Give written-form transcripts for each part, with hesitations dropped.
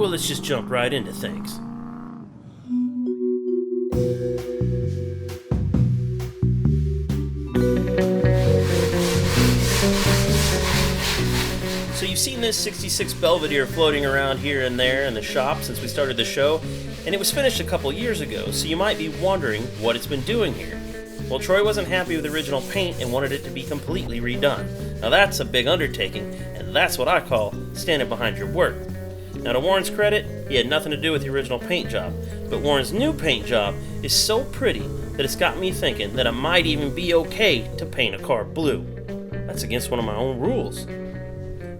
Well, let's just jump right into things. So you've seen this 66 Belvedere floating around here and there in the shop since we started the show, and it was finished a couple years ago, so you might be wondering what it's been doing here. Well, Troy wasn't happy with the original paint and wanted it to be completely redone. Now that's a big undertaking, and that's what I call standing behind your work. Now to Warren's credit, he had nothing to do with the original paint job, but Warren's new paint job is so pretty that it's got me thinking that it might even be okay to paint a car blue. That's against one of my own rules.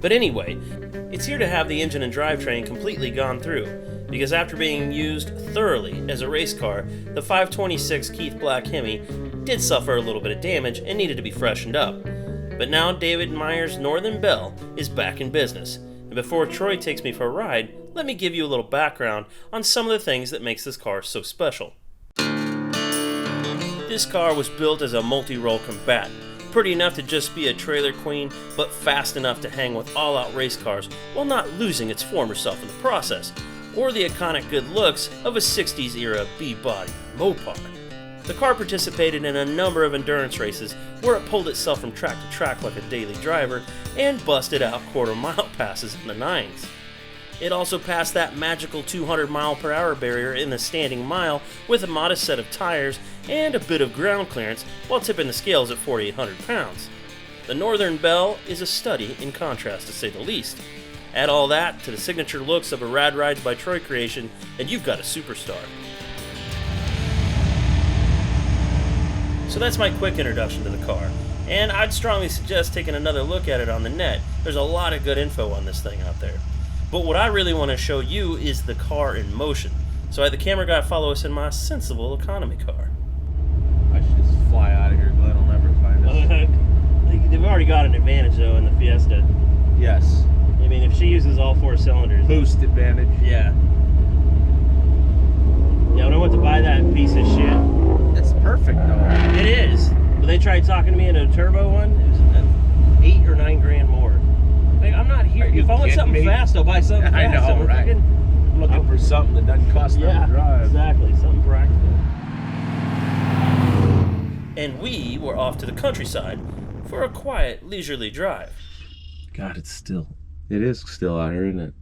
But anyway, it's here to have the engine and drivetrain completely gone through, because after being used thoroughly as a race car, the 526 Keith Black Hemi did suffer a little bit of damage and needed to be freshened up. But now David Meyer's Northern Belle is back in business, and before Troy takes me for a ride, let me give you a little background on some of the things that makes this car so special. This car was built as a multi-role combatant. Pretty enough to just be a trailer queen, but fast enough to hang with all-out race cars while not losing its former self in the process, or the iconic good looks of a 60s era B-body Mopar. The car participated in a number of endurance races where it pulled itself from track to track like a daily driver and busted out quarter-mile passes in the 9s. It also passed that magical 200 mile per hour barrier in the standing mile with a modest set of tires and a bit of ground clearance while tipping the scales at 4,800 pounds. The Northern Belle is a study in contrast, to say the least. Add all that to the signature looks of a Rad Rides by Troy creation, and you've got a superstar. So that's my quick introduction to the car, and I'd strongly suggest taking another look at it on the net. There's a lot of good info on this thing out there. But what I really want to show you is the car in motion. So I had the camera guy follow us in my sensible economy car. I should just fly out of here. Glenn will never find us. They've already got an advantage though in the Fiesta. Yes. I mean, if she uses all 4 cylinders. Boost advantage. Yeah. Yeah, when I went to buy that piece of shit. It's perfect though. It is. But they tried talking to me into a turbo one. It was 8 or 9 grand more. Like, I'm not here. If I want something fast, I'll buy something fast. I know, right? I'm looking for something that doesn't cost them to drive. Exactly. Something practical. And we were off to the countryside for a quiet, leisurely drive. God, it's still. It is still out here, isn't it?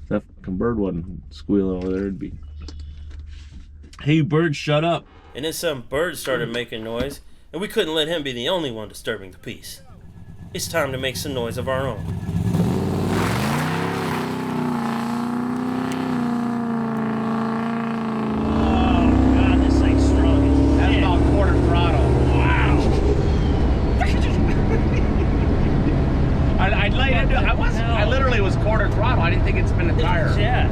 If that fucking bird wasn't squealing over there, it'd be. Hey, bird, shut up. And then some bird started making noise, and we couldn't let him be the only one disturbing the peace. It's time to make some noise of our own. Oh, God, this thing's strong as That's shit. about quarter throttle. Wow. I laid into. I literally was quarter throttle. I didn't think it'd spin the tire. Yeah.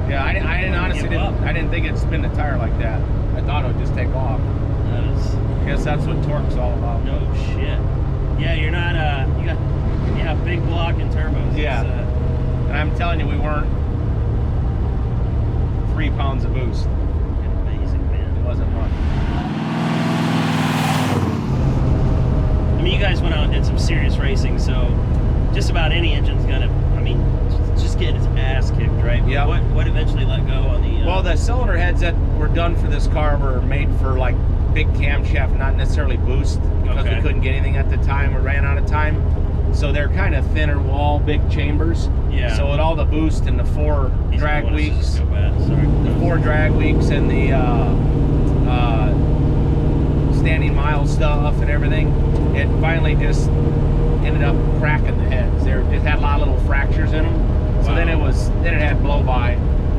Yeah, I didn't honestly didn't. I didn't think it'd spin the tire like that. I thought it would just take off. I guess that's what torque's all about. No shit. Yeah, you're not, you got big block and turbos. Yeah. And I'm telling you, we weren't 3 pounds of boost. Amazing, man. It wasn't much. I mean, you guys went out and did some serious racing, so just about any engine's gonna, I mean, just get its ass kicked, right? Yeah. What eventually let go on the... Well, the cylinder heads that were done for this car were made for, like, big camshaft, not necessarily boost, because we couldn't get anything at the time or ran out of time. So they're kind of thinner wall, big chambers. Yeah. So with all the boost and the 4 drag weeks, the 4 drag weeks and the standing mile stuff and everything, it finally just ended up cracking the heads. It had a lot of little fractures in them. So then it had blow by.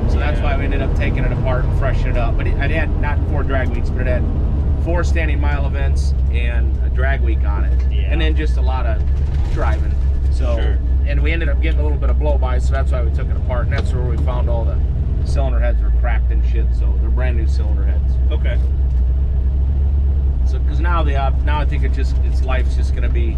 So that's why we ended up taking it apart and freshening it up. But it had not 4 drag weeks, but it had 4 standing mile events and a drag week on it. Yeah. And then just a lot of driving. So, and we ended up getting a little bit of blow by, so that's why we took it apart. And that's where we found all the cylinder heads were cracked and shit. So they're brand new cylinder heads. Okay. So, because now I think its life's just gonna be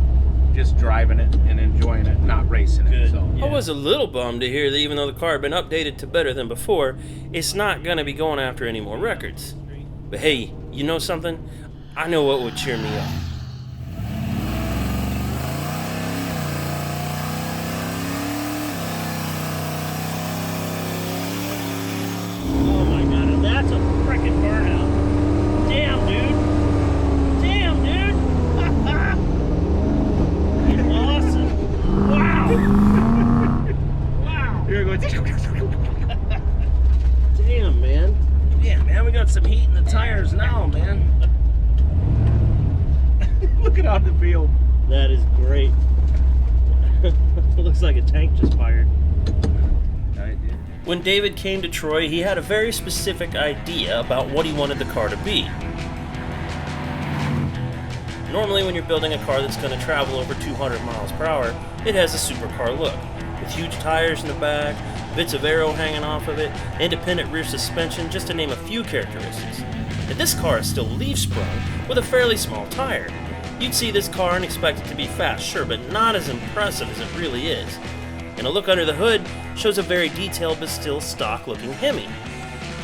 just driving it and enjoying it, not racing it. Good. So I was a little bummed to hear that even though the car had been updated to better than before, it's not going to be going after any more records. But hey, you know something? I know what would cheer me up. some heat in the tires now, man. Look at out the field. That is great. It looks like a tank just fired. When David came to Troy, he had a very specific idea about what he wanted the car to be. Normally when you're building a car that's going to travel over 200 miles per hour, it has a supercar look, with huge tires in the back, bits of aero hanging off of it, independent rear suspension, just to name a few characteristics. And this car is still leaf-sprung, with a fairly small tire. You'd see this car and expect it to be fast, sure, but not as impressive as it really is. And a look under the hood shows a very detailed but still stock-looking Hemi.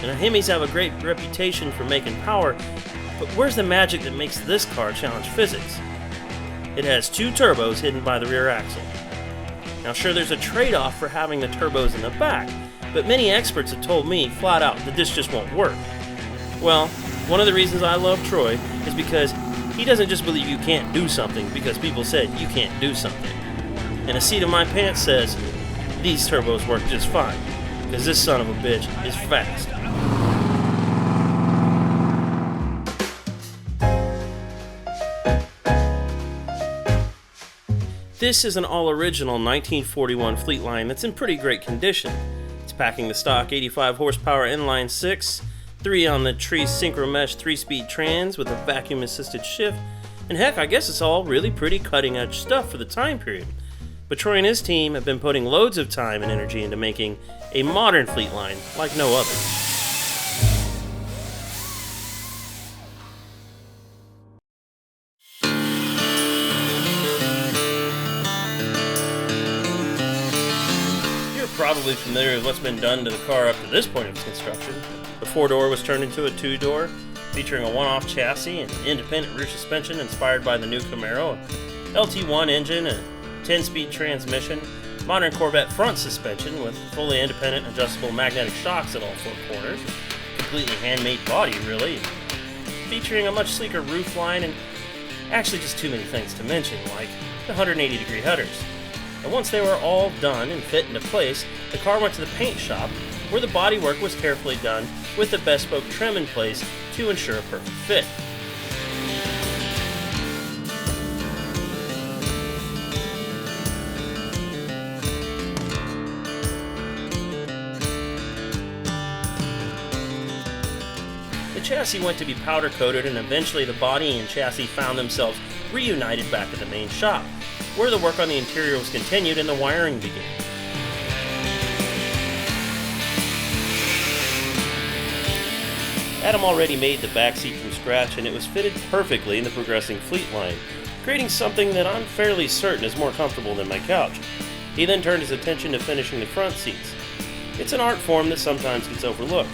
And Hemis have a great reputation for making power, but where's the magic that makes this car challenge physics? It has 2 turbos hidden by the rear axle. Now sure, there's a trade-off for having the turbos in the back, but many experts have told me flat out that this just won't work. Well, one of the reasons I love Troy is because he doesn't just believe you can't do something because people said you can't do something. And a seat of my pants says these turbos work just fine, because this son of a bitch is fast. This is an all-original 1941 Fleetline that's in pretty great condition. It's packing the stock 85 horsepower inline 6, 3 on the tree synchro mesh 3-speed trans with a vacuum-assisted shift, and heck, I guess it's all really pretty cutting-edge stuff for the time period. But Troy and his team have been putting loads of time and energy into making a modern Fleetline like no other. You're probably familiar with what's been done to the car up to this point of its construction. The 4-door was turned into a 2-door, featuring a one-off chassis and independent rear suspension inspired by the new Camaro, LT1 engine, and 10-speed transmission, modern Corvette front suspension with fully independent adjustable magnetic shocks at all 4 corners, completely handmade body really, featuring a much sleeker roof line and actually just too many things to mention, like the 180-degree headers. And once they were all done and fit into place, the car went to the paint shop where the bodywork was carefully done with the bespoke trim in place to ensure a perfect fit. The chassis went to be powder coated, and eventually the body and chassis found themselves reunited back at the main shop, where the work on the interior was continued and the wiring began. Adam already made the back seat from scratch, and it was fitted perfectly in the progressing Fleetline, creating something that I'm fairly certain is more comfortable than my couch. He then turned his attention to finishing the front seats. It's an art form that sometimes gets overlooked.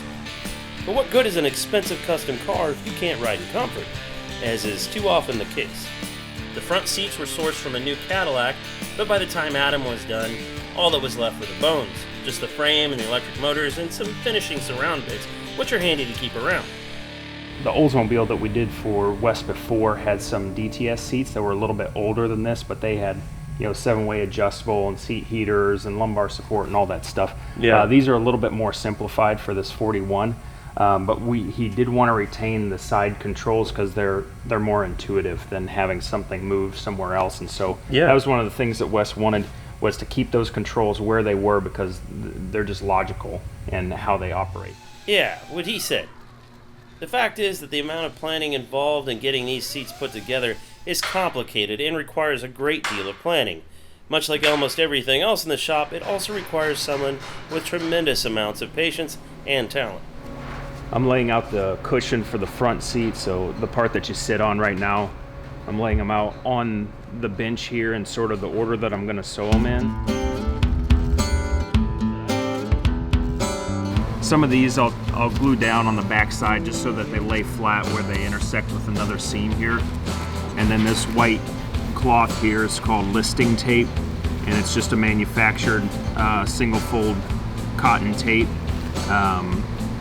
But what good is an expensive custom car if you can't ride in comfort, as is too often the case? The front seats were sourced from a new Cadillac, but by the time Adam was done, all that was left were the bones, just the frame and the electric motors and some finishing surround bits, which are handy to keep around. The Oldsmobile that we did for West before had some DTS seats that were a little bit older than this, but they had 7-way adjustable and seat heaters and lumbar support and all that stuff. Yeah. These are a little bit more simplified for this 41. But he did want to retain the side controls because they're more intuitive than having something move somewhere else, and so that was one of the things that Wes wanted, was to keep those controls where they were because they're just logical in how they operate. Yeah, what he said. The fact is that the amount of planning involved in getting these seats put together is complicated and requires a great deal of planning. Much like almost everything else in the shop, it also requires someone with tremendous amounts of patience and talent. I'm laying out the cushion for the front seat, so the part that you sit on right now, I'm laying them out on the bench here in sort of the order that I'm going to sew them in. Some of these I'll glue down on the back side just so that they lay flat where they intersect with another seam here. And then this white cloth here is called listing tape, and it's just a manufactured single fold cotton tape.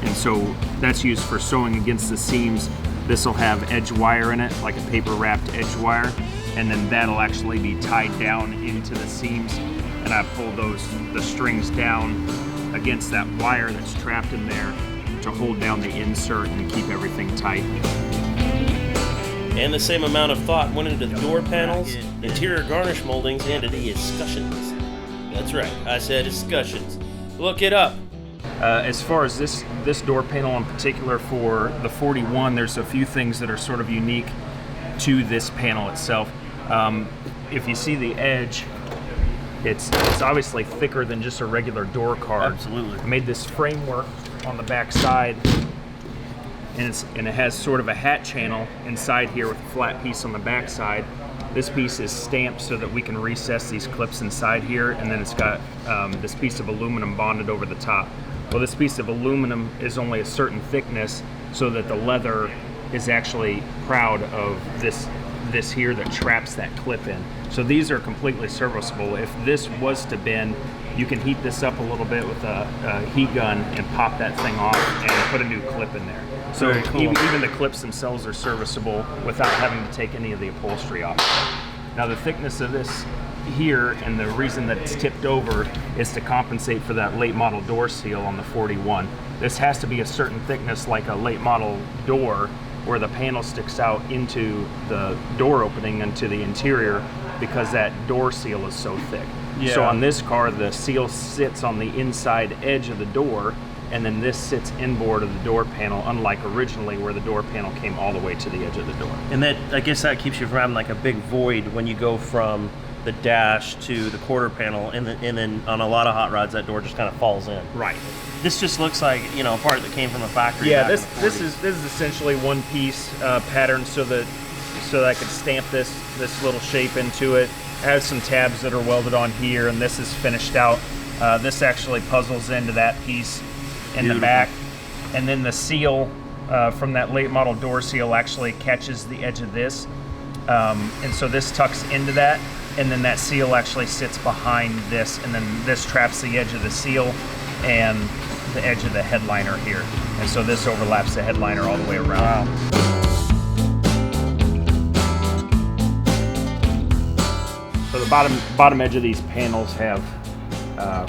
And so that's used for sewing against the seams. This will have edge wire in it, like a paper wrapped edge wire, and then that'll actually be tied down into the seams, and I pull the strings down against that wire that's trapped in there, to hold down the insert and keep everything tight. And the same amount of thought went into the door panels, interior garnish moldings, and to the escutcheons. That's right, I said escutcheons. Look it up. As far as this door panel in particular for the 41, there's a few things that are sort of unique to this panel itself. If you see the edge, it's obviously thicker than just a regular door card. Absolutely. I made this framework on the back side, and it has sort of a hat channel inside here with a flat piece on the back side. This piece is stamped so that we can recess these clips inside here, and then it's got this piece of aluminum bonded over the top. Well, this piece of aluminum is only a certain thickness so that the leather is actually proud of this here that traps that clip in. So these are completely serviceable. If this was to bend, you can heat this up a little bit with a heat gun and pop that thing off and put a new clip in there. So Very cool. even the clips themselves are serviceable without having to take any of the upholstery off. Now the thickness of this here, and the reason that it's tipped over, is to compensate for that late model door seal on the 41. This has to be a certain thickness, like a late model door, where the panel sticks out into the door opening into the interior, because that door seal is so thick. Yeah. So on this car, the seal sits on the inside edge of the door, and then this sits inboard of the door panel, unlike originally where the door panel came all the way to the edge of the door. And that, I guess that keeps you from having like a big void when you go from the dash to the quarter panel, and then on a lot of hot rods that door just kind of falls in. Right. This just looks like, you know, a part that came from a factory. Yeah, back in this the 40s. is essentially one piece pattern so that I could stamp this little shape into it. It has some tabs that are welded on here, and this is finished out. This actually puzzles into that piece in the back, and then the seal from that late model door seal actually catches the edge of this, and so this tucks into that, and then that seal actually sits behind this, and then this traps the edge of the seal and the edge of the headliner here, and so this overlaps the headliner all the way around. Wow. So the bottom edge of these panels have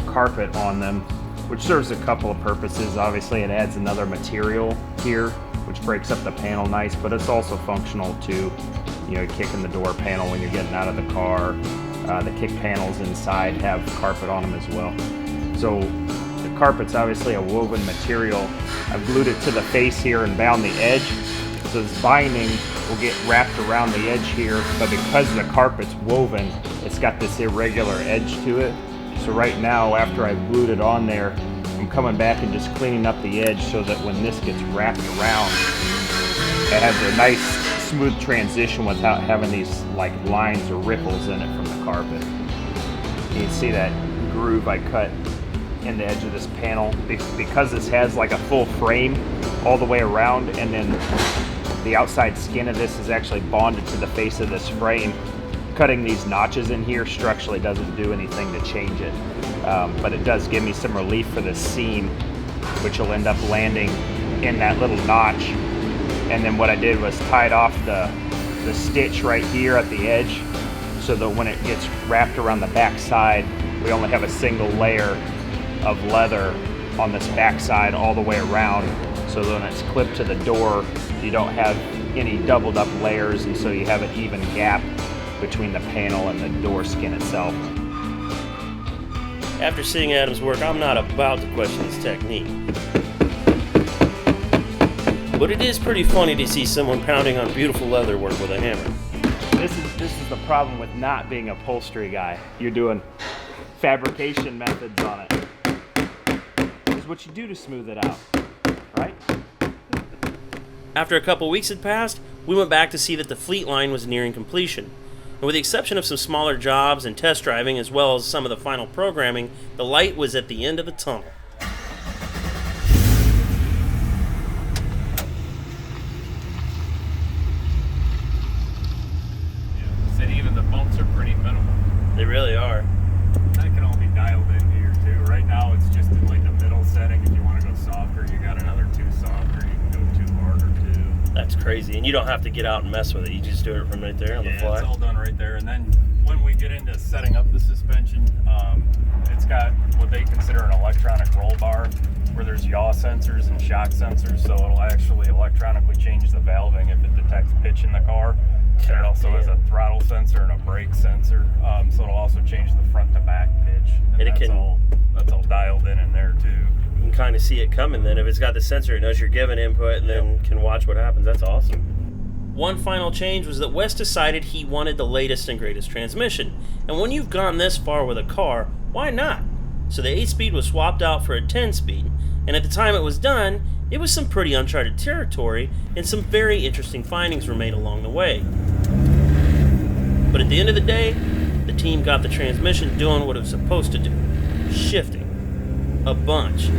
carpet on them, which serves a couple of purposes. Obviously, it adds another material here, which breaks up the panel nice, but it's also functional to, you know, kicking the door panel when you're getting out of the car. The kick panels inside have carpet on them as well. So the carpet's obviously a woven material. I've glued it to the face here and bound the edge. So this binding will get wrapped around the edge here, but because the carpet's woven, it's got this irregular edge to it. So right now, after I've glued it on there, I'm coming back and just cleaning up the edge so that when this gets wrapped around, it has a nice smooth transition without having these like lines or ripples in it from the carpet. You can see that groove I cut in the edge of this panel because this has like a full frame all the way around, and then the outside skin of this is actually bonded to the face of this frame. Cutting these notches in here structurally doesn't do anything to change it, but it does give me some relief for the seam, which will end up landing in that little notch. And then what I did was tied off the stitch right here at the edge, so that when it gets wrapped around the back side, we only have a single layer of leather on this back side all the way around, so that when it's clipped to the door, you don't have any doubled up layers, and so you have an even gap between the panel and the door skin itself. After seeing Adam's work, I'm not about to question his technique. But it is pretty funny to see someone pounding on beautiful leather work with a hammer. This is the problem with not being a upholstery guy. You're doing fabrication methods on it. It's what you do to smooth it out, right? After a couple weeks had passed, we went back to see that the Fleetline was nearing completion. And with the exception of some smaller jobs and test driving, as well as some of the final programming, the light was at the end of the tunnel. Said even the bumps are pretty minimal. They really are. That can all be dialed in here too. Right now it's just in like the middle setting. If you want to go softer, you got another 2 softer. You can go 2 harder too. That's crazy. And you don't have to get out and mess with it. You just do it from right there on the fly. Yeah, it's all done right there. And then when we get into setting up the suspension, it's got what they consider an electronic roll bar, where there's yaw sensors and shock sensors, so it'll actually electronically change the valving if it detects pitch in the car. And it also has a throttle sensor and a brake sensor, so it'll also change the front to back pitch. And that's all dialed in there too. You can kind of see it coming then. If it's got the sensor, it knows you're giving input and then can watch what happens. That's awesome. One final change was that Wes decided he wanted the latest and greatest transmission. And when you've gone this far with a car, why not? So the 8-speed was swapped out for a 10-speed. And at the time it was done, it was some pretty uncharted territory, and some very interesting findings were made along the way. But at the end of the day, the team got the transmission doing what it was supposed to do. Shifting. A bunch.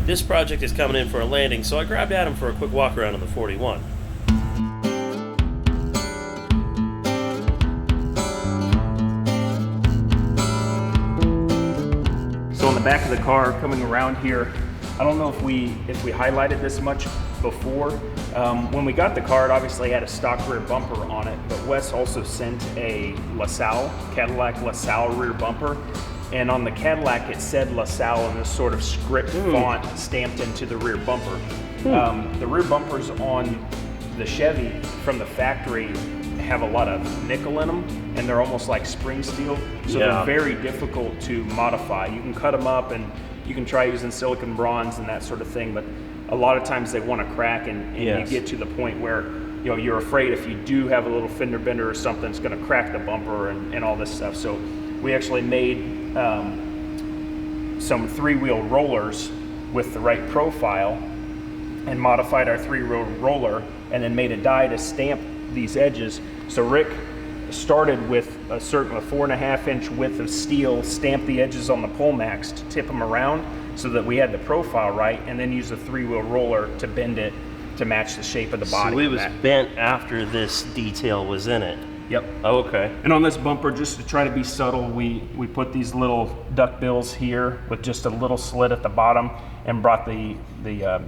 This project is coming in for a landing, so I grabbed Adam for a quick walk around on the 41. So on the back of the car, coming around here, I don't know if we highlighted this much before. When we got the car, it obviously had a stock rear bumper on it, but Wes also sent a LaSalle, Cadillac LaSalle rear bumper. And on the Cadillac, it said LaSalle in this sort of script font stamped into the rear bumper. The rear bumpers on the Chevy from the factory have a lot of nickel in them, and they're almost like spring steel, so they're very difficult to modify. You can cut them up and you can try using silicon bronze and that sort of thing, but a lot of times they want to crack, and you get to the point where you're afraid if you do have a little fender bender or something, it's going to crack the bumper and all this stuff. So we actually made some 3-wheel rollers with the right profile and modified our 3-wheel roller, and then made a die to stamp these edges. So Rick started with a 4.5-inch width of steel, stamped the edges on the Polmax to tip them around so that we had the profile right, and then used a 3-wheel roller to bend it to match the shape of the body. So it was bent after this detail was in it. Yep. Oh, okay. And on this bumper, just to try to be subtle, we put these little duck bills here with just a little slit at the bottom, and brought the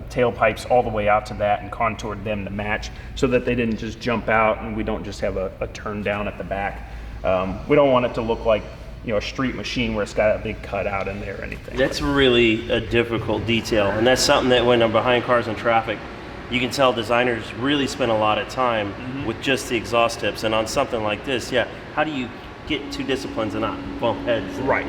tailpipes all the way out to that and contoured them to match so that they didn't just jump out and we don't just have a turn down at the back. We don't want it to look like a street machine where it's got a big cutout in there or anything. That's really a difficult detail, and that's something that when I'm behind cars in traffic, you can tell designers really spend a lot of time with just the exhaust tips. And on something like this, how do you get two disciplines and not bump heads? Right.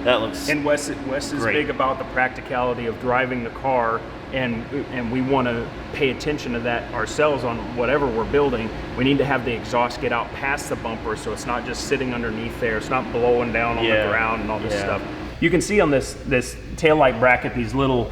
That looks. And Wes is big about the practicality of driving the car, and we want to pay attention to that ourselves on whatever we're building. We need to have the exhaust get out past the bumper, so it's not just sitting underneath there. It's not blowing down on the ground and all this stuff. You can see on this taillight bracket these little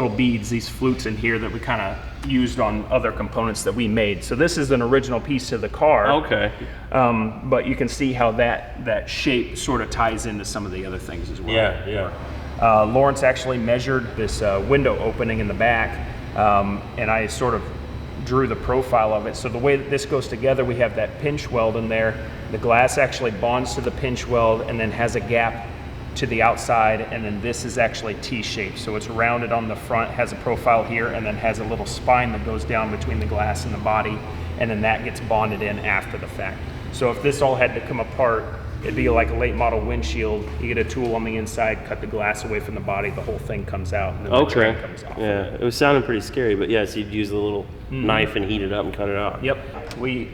beads, these flutes in here that we kind of used on other components that we made. So this is an original piece of the car. Okay. But you can see how that shape sort of ties into some of the other things as well. Lawrence actually measured this window opening in the back, and I sort of drew the profile of it. So the way that this goes together, we have that pinch weld in there. The glass actually bonds to the pinch weld and then has a gap to the outside, and then this is actually T-shaped. So it's rounded on the front, has a profile here, and then has a little spine that goes down between the glass and the body, and then that gets bonded in after the fact. So if this all had to come apart, it'd be like a late model windshield. You get a tool on the inside, cut the glass away from the body, the whole thing comes out, and then the trim comes off. Yeah, it was sounding pretty scary, but so you'd use the little knife and heat it up and cut it out. Yep. We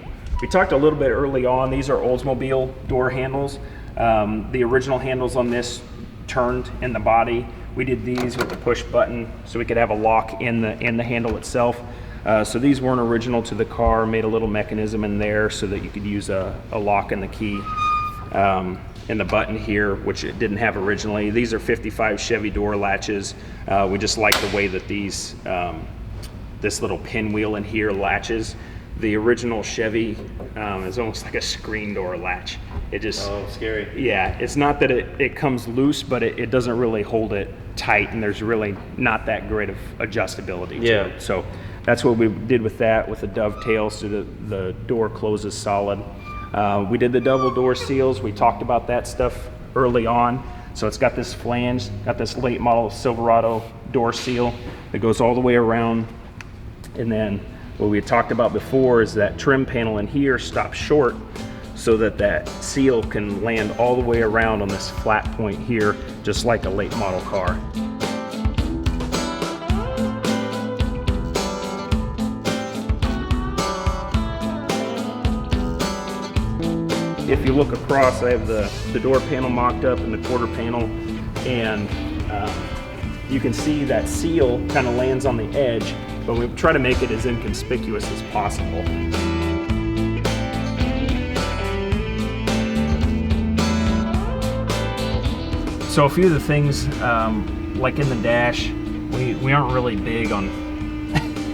talked a little bit early on. These are Oldsmobile door handles. The original handles on this turned in the body. We did these with the push button so we could have a lock in the handle itself. So these weren't original to the car. Made a little mechanism in there so that you could use a lock and the key in the button here, which it didn't have originally. These are 55 Chevy door latches. We just like the way that these this little pinwheel in here latches. The original Chevy is almost like a screen door latch. It just scary. Yeah, it's not that it comes loose, but it doesn't really hold it tight, and there's really not that great of adjustability to it. So that's what we did with that, with the dovetail, so the door closes solid. We did the double door seals. We talked about that stuff early on. So it's got this flange, got this late model Silverado door seal that goes all the way around, and then what we had talked about before is that trim panel in here stops short. so that that seal can land all the way around on this flat point here, just like a late model car. If you look across, I have the door panel mocked up and the quarter panel, and you can see that seal kind of lands on the edge, but we try to make it as inconspicuous as possible. So a few of the things, like in the dash, we aren't really big on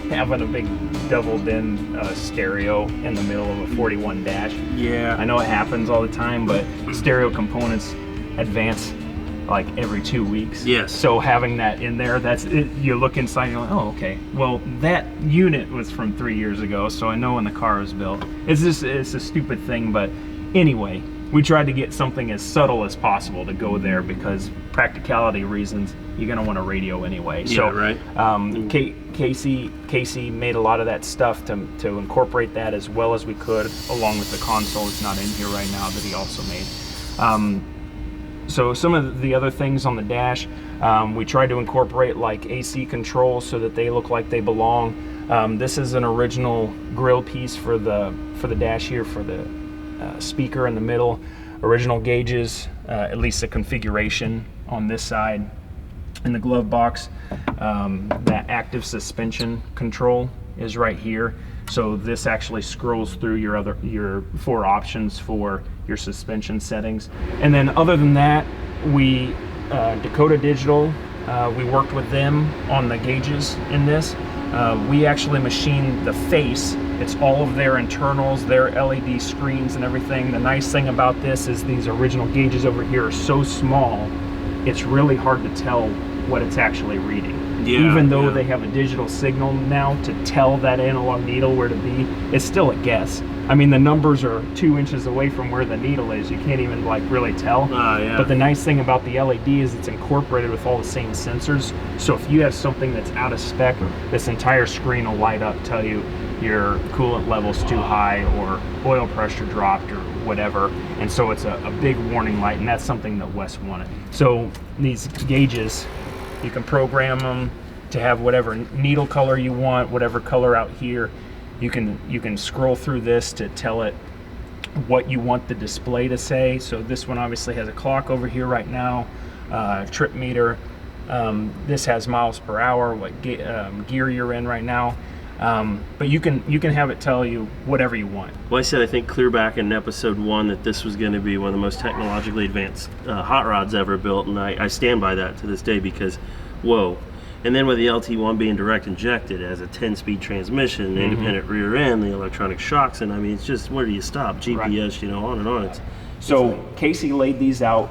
having a big double din stereo in the middle of a 41 dash. Yeah. I know it happens all the time, but stereo components advance like every 2 weeks. Yes. So having that in there, that's it, you look inside and you're like, oh, okay. Well, that unit was from 3 years ago, so I know when the car was built. It's a stupid thing, but anyway, we tried to get something as subtle as possible to go there because practicality reasons, you're gonna want a radio anyway. Yeah, so, right. Casey made a lot of that stuff to incorporate that as well as we could, along with the console. It's not in here right now that he also made. So some of the other things on the dash, we tried to incorporate like AC controls so that they look like they belong. This is an original grill piece for the dash here for the speaker in the middle. Original gauges, at least the configuration on this side. In the glove box, that active suspension control is right here. So this actually scrolls through your 4 options for your suspension settings. And then other than that, we Dakota Digital, we worked with them on the gauges in this. We actually machined the face. It's all of their internals, their LED screens and everything. The nice thing about this is these original gauges over here are so small, it's really hard to tell what it's actually reading. Yeah, even though yeah. they have a digital signal now to tell that analog needle where to be, it's still a guess. I mean, the numbers are 2 inches away from where the needle is. You can't even like really tell. Yeah. But the nice thing about the LED is it's incorporated with all the same sensors. So if you have something that's out of spec, this entire screen will light up, tell you your coolant level's too high or oil pressure dropped or whatever. And so it's a big warning light, and that's something that Wes wanted. So these gauges, you can program them to have whatever needle color you want, whatever color out here. You can scroll through this to tell it what you want the display to say. So this one obviously has a clock over here right now, trip meter. This has miles per hour, what gear you're in right now. But you can have it tell you whatever you want. Well, I said I think clear back in episode 1 that this was going to be one of the most technologically advanced hot rods ever built, and I stand by that to this day because, whoa. And then with the LT1 being direct injected as a 10-speed transmission, independent rear end, the electronic shocks, and I mean, it's just, where do you stop? GPS, right. You know, on and on. So Casey laid these out.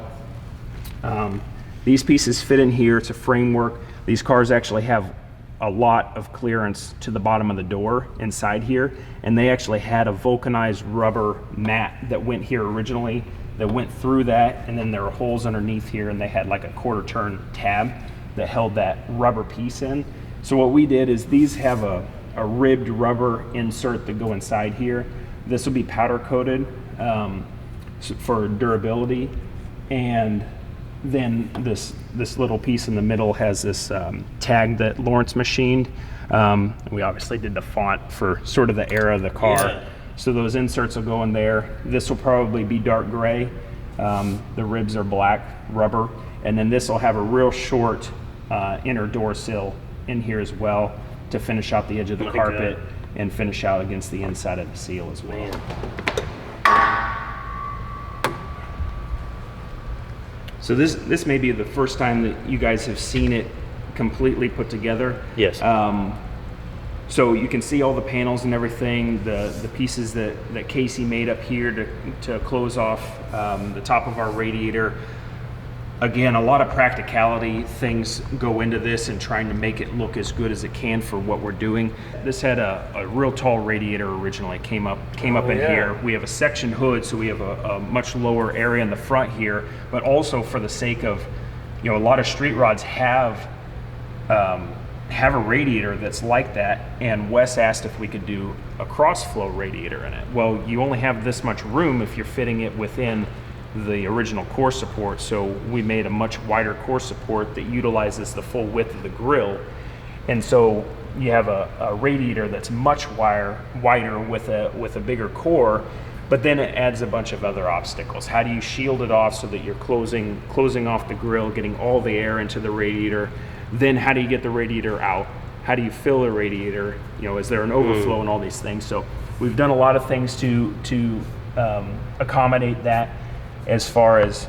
These pieces fit in here. It's a framework. These cars actually have a lot of clearance to the bottom of the door inside here, and they actually had a vulcanized rubber mat that went here originally that went through that, and then there were holes underneath here, and they had like a quarter turn tab that held that rubber piece in. So what we did is these have a ribbed rubber insert that go inside here. This will be powder coated for durability, and then this little piece in the middle has this tag that Lawrence machined. We obviously did the font for sort of the era of the car. Yeah. So those inserts will go in there. This will probably be dark gray. The ribs are black rubber. And then this will have a real short inner door sill in here as well to finish out the edge of the carpet and finish out against the inside of the seal as well. Man. So this may be the first time that you guys have seen it completely put together. Yes. So you can see all the panels and everything, the pieces that Casey made up here to close off the top of our radiator. Again, a lot of practicality things go into this and trying to make it look as good as it can for what we're doing. This had a real tall radiator originally, came up in here. We have a section hood, so we have a much lower area in the front here, but also for the sake of, you know, a lot of street rods have have a radiator that's like that, and Wes asked if we could do a cross-flow radiator in it. Well, you only have this much room if you're fitting it within the original core support, so we made a much wider core support that utilizes the full width of the grill, and so you have a radiator that's much wider with a bigger core, but then it adds a bunch of other obstacles. How do you shield it off so that you're closing off the grill, getting all the air into the radiator? Then how do you get the radiator out? How do you fill the radiator? Is there an overflow and all these things? So we've done a lot of things to accommodate that, as far as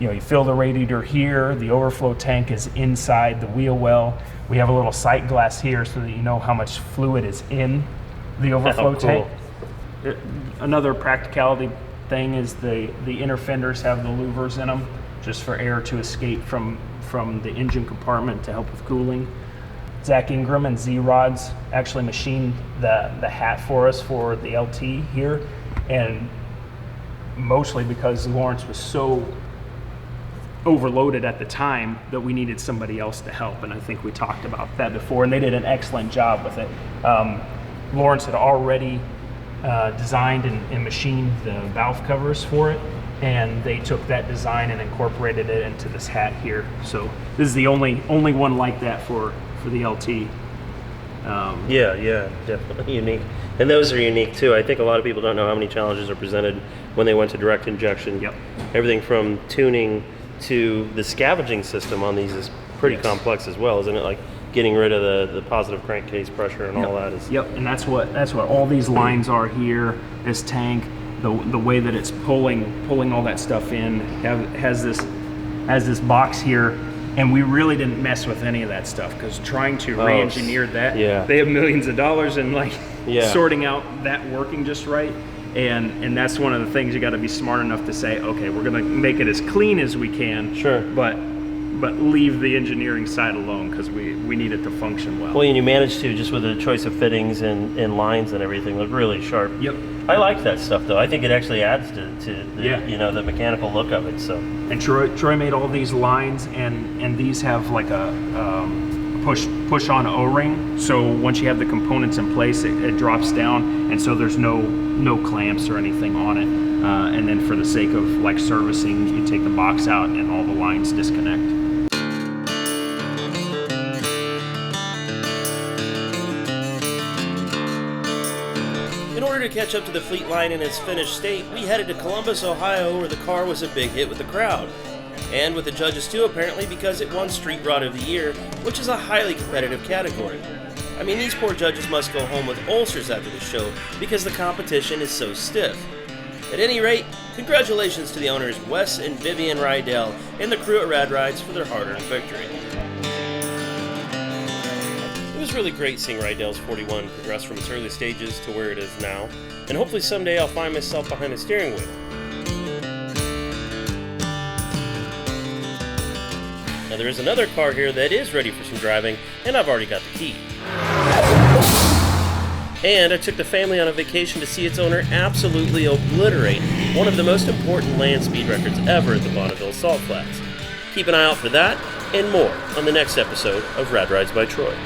you fill the radiator here, the overflow tank is inside the wheel well. We have a little sight glass here so that you know how much fluid is in the overflow tank. Another practicality thing is the inner fenders have the louvers in them, just for air to escape from the engine compartment to help with cooling. Zach Ingram and Z-Rods actually machined the hat for us for the LT here, and mostly because Lawrence was so overloaded at the time that we needed somebody else to help, and I think we talked about that before, and they did an excellent job with it. Lawrence had already designed and machined the valve covers for it, and they took that design and incorporated it into this hat here. So this is the only one like that for the LT. Yeah, definitely unique. And those are unique too. I think a lot of people don't know how many challenges are presented when they went to direct injection. Yep. Everything from tuning to the scavenging system on these is pretty complex as well, isn't it? Like getting rid of the positive crankcase pressure and all that is. Yep, and that's what all these lines are here. This tank, the way that it's pulling all that stuff in, has this box here, and we really didn't mess with any of that stuff, because trying to re-engineer that, they have millions of dollars in sorting out that working just right. And that's one of the things you got to be smart enough to say, okay, we're gonna make it as clean as we can. Sure. But leave the engineering side alone, because we need it to function well. Well, and you managed to, just with the choice of fittings and lines and everything, look really sharp. Yep. I like that stuff though. I think it actually adds to the, the mechanical look of it. So. And Troy made all these lines, and these have like a push on O-ring. So once you have the components in place, it drops down, and so there's no clamps or anything on it. And then for the sake of servicing, you take the box out and all the lines disconnect. In order to catch up to the Fleetline in its finished state, we headed to Columbus, Ohio, where the car was a big hit with the crowd. And with the judges too, apparently, because it won Street Rod of the Year, which is a highly competitive category. I mean, these poor judges must go home with ulcers after the show because the competition is so stiff. At any rate, congratulations to the owners Wes and Vivian Rydell and the crew at Rad Rides for their hard-earned victory. It was really great seeing Rydell's 41 progress from its early stages to where it is now, and hopefully someday I'll find myself behind the steering wheel. Now there is another car here that is ready for some driving, and I've already got the key. And I took the family on a vacation to see its owner absolutely obliterate one of the most important land speed records ever at the Bonneville Salt Flats. Keep an eye out for that and more on the next episode of Rad Rides by Troy.